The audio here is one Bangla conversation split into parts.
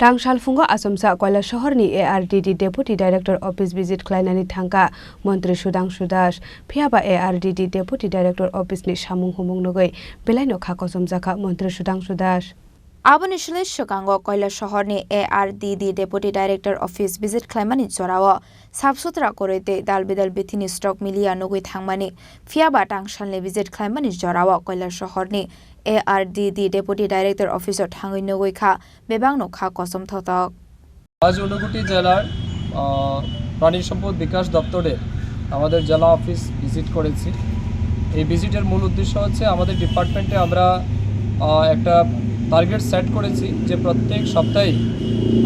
Salfungo Achumsa Kailashahar ni ARDD Deputy Director Office visit Khlainani Thangkha Mantri Sudangshu Phiaba ARDD Deputy Director Office ni samung humung nogoi belaino kha kosomjaka Mantri Sudangshu Aboni Sugango Kailashahar ni ARDD Deputy Director Office visit Khlainani Jorao Sabsutra korete dalbedal bethini stock milia nogoi thangmani Phiaba Tangsalni visit Khlainani Jorao Kailashahar ni ARDD Deputy Director Officer Thangoi nogoi kha bebangno kha kosom thotok আজ ঊনকোটি জেলার প্রাণী সম্পদ বিকাশ দপ্তরে আমাদের জেলা অফিস ভিজিট করেছি। এই ভিজিটের মূল উদ্দেশ্য হচ্ছে আমাদের ডিপার্টমেন্টে আমরা একটা টার্গেট সেট করেছি যে প্রত্যেক সপ্তাহে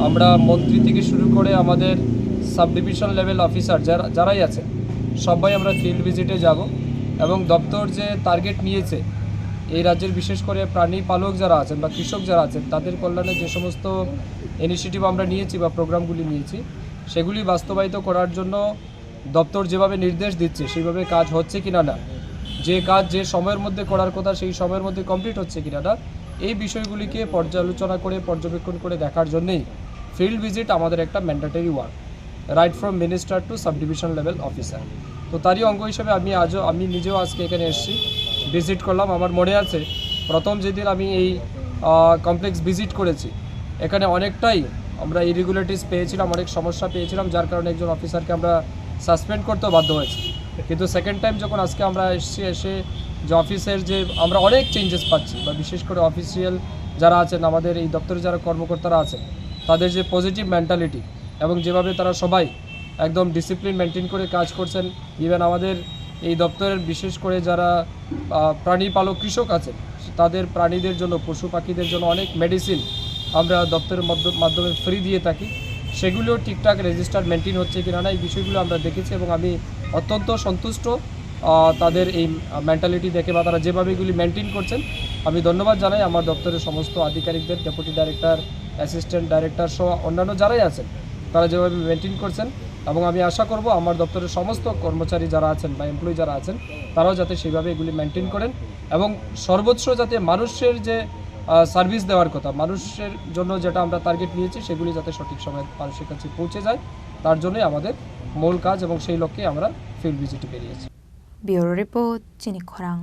আমরা মন্ত্রী থেকে শুরু করে আমাদের সাব ডিভিশন লেভেল অফিসার যারাই আছে সবাই আমরা ফিল্ড ভিজিটে যাব এবং দপ্তর যে টার্গেট নিয়েছে এই রাজ্যের বিশেষ করে প্রাণী পালক যারা আছেন বা কৃষক যারা আছেন তাদের কল্যাণে যে সমস্ত ইনিশিয়েটিভ আমরা নিয়েছি বা প্রোগ্রামগুলি নিয়েছি সেগুলি বাস্তবায়িত করার জন্য দপ্তর যেভাবে নির্দেশ দিচ্ছে সেইভাবে কাজ হচ্ছে কিনা না, যে কাজ যে সময়ের মধ্যে করার কথা সেই সময়ের মধ্যে কমপ্লিট হচ্ছে কিনা না, এই বিষয়গুলিকে পর্যালোচনা করে পর্যবেক্ষণ করে দেখার জন্যই ফিল্ড ভিজিট আমাদের একটা mandatory work, right from minister two sub division level officer. তো তারই অঙ্গ হিসেবে আমি নিজেও আজকে এখানে এসেছি, ভিজিট করলাম। আমার মনে আছে প্রথম যেদিন আমি এই কমপ্লেক্স ভিজিট করেছি এখানে অনেকটাই আমরা ইরেগুলারিটিস পেয়েছিলাম, অনেক সমস্যা পেয়েছিলাম, যার কারণে একজন অফিসারকে আমরা সাসপেন্ড করতেও বাধ্য হয়েছি। কিন্তু সেকেন্ড টাইম যখন আজকে আমরা এসে যে অফিসের যে আমরা অনেক চেঞ্জেস পাচ্ছি বা বিশেষ করে অফিসিয়াল যারা আছেন আমাদের এই দপ্তরে যারা কর্মকর্তারা আছেন তাদের যে পজিটিভ মেন্টালিটি এবং যেভাবে তারা সবাই একদম ডিসিপ্লিন মেনটেন করে কাজ করছেন, ইভেন আমাদের এই দপ্তরের বিশেষ করে যারা প্রাণী পালক কৃষক আছেন তাদের প্রাণীদের জন্য পশু পাখিদের জন্য অনেক মেডিসিন আমরা দপ্তরের মাধ্যমে ফ্রি দিয়ে থাকি, সেগুলিও ঠিকঠাক রেজিস্টার মেনটেন হচ্ছে কিনা না এই বিষয়গুলো আমরা দেখেছি এবং আমি অত্যন্ত সন্তুষ্ট তাদের এই মেন্টালিটি দেখে বা তারা যেভাবে এগুলি মেনটেন করছেন। আমি ধন্যবাদ জানাই আমার দপ্তরের সমস্ত আধিকারিকদের, ডেপুটি ডাইরেক্টর, অ্যাসিস্ট্যান্ট ডাইরেক্টর সহ অন্যান্য যারাই আছেন তারা যেভাবে মেনটেন করছেন এবং আমি আশা করব আমার দপ্তরের সমস্ত কর্মচারী যারা আছেন বা এমপ্লয়ি যারা আছেন তারাও যাতে সেইভাবে এগুলি মেনটেন করেন এবং সর্বোচ্চ যাতে মানুষের যে সার্ভিস দেওয়ার কথা, মানুষের জন্য যেটা আমরা টার্গেট নিয়েছি সেগুলি যাতে সঠিক সময়ে মানুষের কাছে পৌঁছে যায় তার জন্যই আমাদের মূল কাজ এবং সেই লক্ষ্যে আমরা ফিল্ড ভিজিটে বেরিয়েছি। ব্যুরো রিপোর্ট, চিনি খরাং।